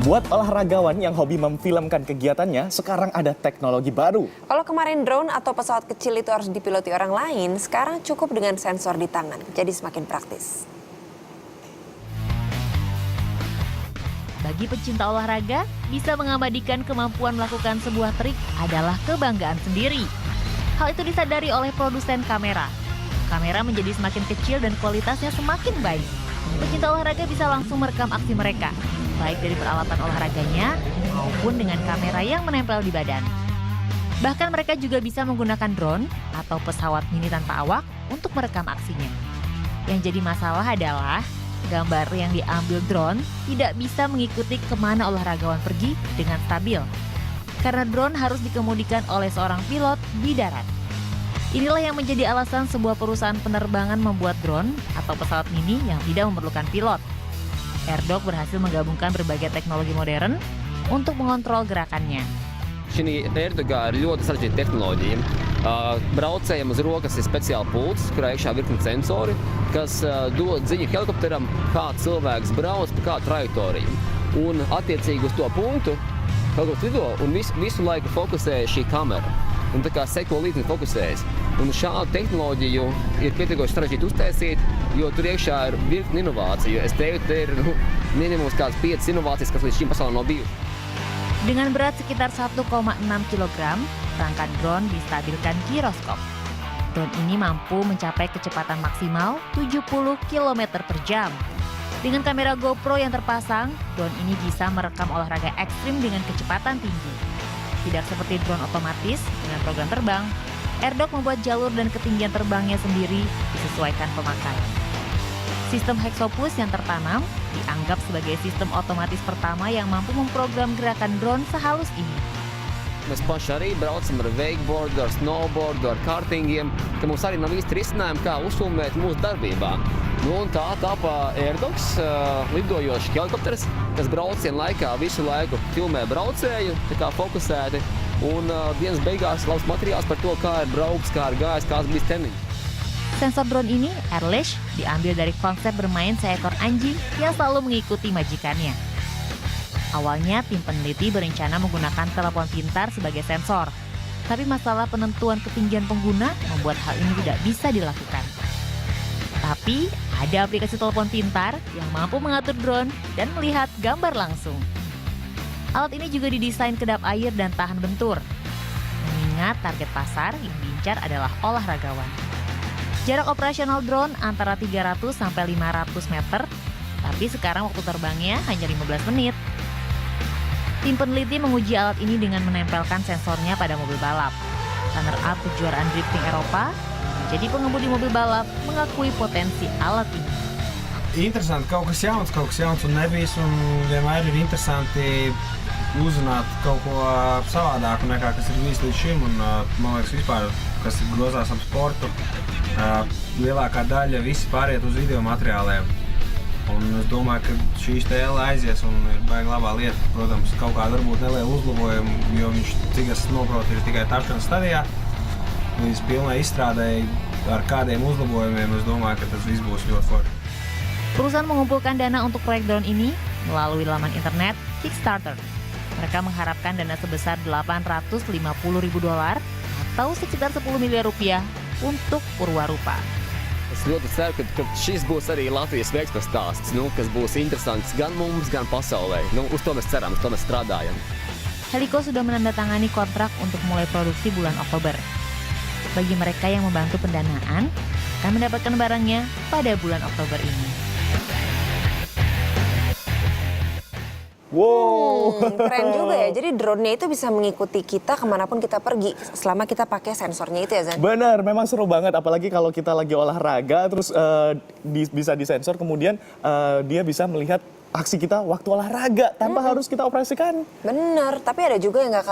Buat olahragawan yang hobi memfilmkan kegiatannya, sekarang ada teknologi baru. Kalau kemarin drone atau pesawat kecil itu harus dipiloti orang lain, sekarang cukup dengan sensor di tangan, jadi semakin praktis. Bagi pecinta olahraga, bisa mengabadikan kemampuan melakukan sebuah trik adalah kebanggaan sendiri. Hal itu disadari oleh produsen kamera. Kamera menjadi semakin kecil dan kualitasnya semakin baik. Pecinta olahraga bisa langsung merekam aksi mereka, baik dari peralatan olahraganya maupun dengan kamera yang menempel di badan. Bahkan mereka juga bisa menggunakan drone atau pesawat mini tanpa awak untuk merekam aksinya. Yang jadi masalah adalah gambar yang diambil drone tidak bisa mengikuti kemana olahragawan pergi dengan stabil. Karena drone harus dikemudikan oleh seorang pilot di darat. Inilah yang menjadi alasan sebuah perusahaan penerbangan membuat drone atau pesawat mini yang tidak memerlukan pilot. AirDoc berhasil menggabungkan berbagai teknologi modern untuk mengontrol gerakannya. Šī AirDogā ir ļoti sarežģīta tehnoloģija. Braucējiem uz rokas ir speciāli pults, kurā iekšā virkni sensori, kas dod ziņu helikopteram, kā cilvēks brauc pa kādu trajektoriju. Un attiecīgi uz to punktu helikopters lido un visu laiku fokusē šī kamera. Un tā kā seko līdzi un fokusējas. Un šādu tehnoloģiju ir pietiekoši sarežģīti uztaisīt, jo tur iekšā ir virkni inovāciju. Es teiktu, te ir minimums kādas 5 inovācijas, kas līdz šim pasaulē nav bijušas. Dengan berat sekitar 1,6 kg, rangka drone distabilkan giroskop. Drone ini mampu mencapai kecepatan maksimal 70 km per jam. Dengan kamera GoPro yang terpasang, drone ini bisa merekam olahraga ekstrim dengan kecepatan tinggi. Tidak seperti drone otomatis dengan program terbang, AirDoc membuat jalur dan ketinggian terbangnya sendiri disesuaikan pemakai. Sistem Hexopus yang tertanam dianggap sebagai sistem otomatis pertama yang mampu memprogram gerakan drone sehalus ini. Mēs paši arī braucam ar wakeboardu, ar snowboardu, ar kartingiem, ka mums arī nav īsti risinājumi, kā uzfilmēt mūsu darbībā. Un tā tāpā AirDocs, lidojošs helikopters, kas brauciena laikā visu laiku filmē braucēju, tā kā fokusēti, un dienas beigās labs materiāls par to, kā ir brauks, kā ir gājis, kāds bijis treniņš. Sensor drone ini, Airlash, diambil dari konsep bermain seekor anjing yang selalu mengikuti majikannya. Awalnya, tim peneliti berencana menggunakan telepon pintar sebagai sensor. Tapi masalah penentuan ketinggian pengguna membuat hal ini tidak bisa dilakukan. Tapi, ada aplikasi telepon pintar yang mampu mengatur drone dan melihat gambar langsung. Alat ini juga didesain kedap air dan tahan bentur. Mengingat target pasar yang diincar adalah olahragawan. Jarak operasional drone antara 300 sampai 500 meter, tapi sekarang waktu terbangnya hanya 15 menit. Tim peneliti menguji alat ini dengan menempelkan sensornya pada mobil balap. Runner-up kejuaraan drifting Eropa, jadi pengemudi mobil balap mengakui potensi alat ini. Interesanti, kaut kas jauns un nebijis, un vienmēr ir interesanti uzzināt kaut ko savādāku nekā kas ir bijis līdz šim, un man liekas vispār, kas ir grozās ap sportu, lielākā daļa visi pāriet uz video materiāliem. Un es domāju, ka šīs tēle aizies un ir baigi labā lieta. Protams, kaut kāda varbūt neliela uzlabojuma, jo viņš, cik es noprotu, ir tikai tapšanas stadijā. Līdz pilnai izstrādēji ar kādiem uzlabojumiem, es domāju, ka tas viss būs ļoti forši. Perusahaan mengumpulkan dana untuk proyek drone ini melalui laman internet Kickstarter. Mereka mengharapkan dana sebesar $850.000 atau sekitar 10 miliar rupiah untuk Purwarupa. Es ļoti ceru, ka šis būs arī Latvijas veiksmes stāsts, kas būs interesants gan mums, gan pasaulē. Uz to mēs ceram, uz to mēs strādājam. Helico sudah menandatangani kontrak untuk mulai produksi bulan Oktober. Bagi mereka yang membantu pendanaan, akan mendapatkan barangnya pada bulan Oktober ini. Wow, Keren juga ya, jadi drone-nya itu bisa mengikuti kita kemanapun kita pergi selama kita pakai sensornya itu ya, Zan? benar, memang seru banget. Apalagi kalau kita lagi olahraga, terus bisa disensor, kemudian dia bisa melihat aksi kita waktu olahraga tanpa harus kita operasikan. Bener, tapi ada juga yang nggak